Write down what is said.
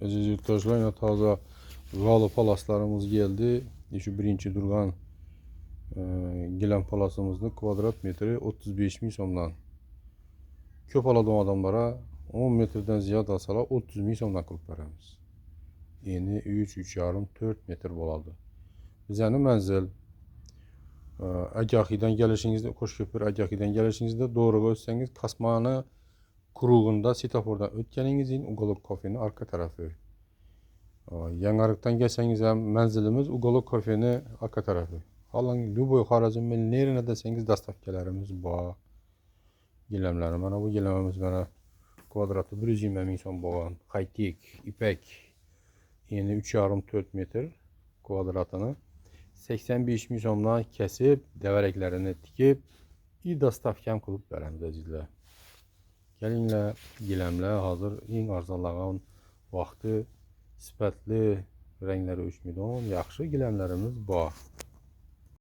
Aziz yurttaşlar, yine taze Valo palaslarımız geldi. Şu birinci durgan gilen palasımızın kvadrat metri 35 bin somdan. Köp aladığım adamlara 10 metreden ziyade alsalar 30 bin somdan kılıp veremiz. Yeni 3-3,5-4 metr boladı. Bizəni mənzil Əgahiden gelişinizde, Qoşköpür Əgahiden gelişinizde doğru görseniz Kasmanı kuruğunda sitafordan ötkeningizin Ugolok kafenin arka tarafı. Yangarıktan gelseniz menzilimiz Ugolok kafenin arka tarafı. Halın Luboy haracın ben nerine deseniz dastavkelerimiz bu. Gilemler. Bana bu gilememiz bana kvadratı 120 bin son boğan. Haytik, ipek. Yeni 3,5-4 metr kvadratını 85 bin somdan kesip devereklerini tikip bir dastavkem kılıp veren azizler. Gelinlə, giləmlə hazır en arzalağın vaxtı sifətli rəngləri 3 milyon yaxşı giləmlərimiz var.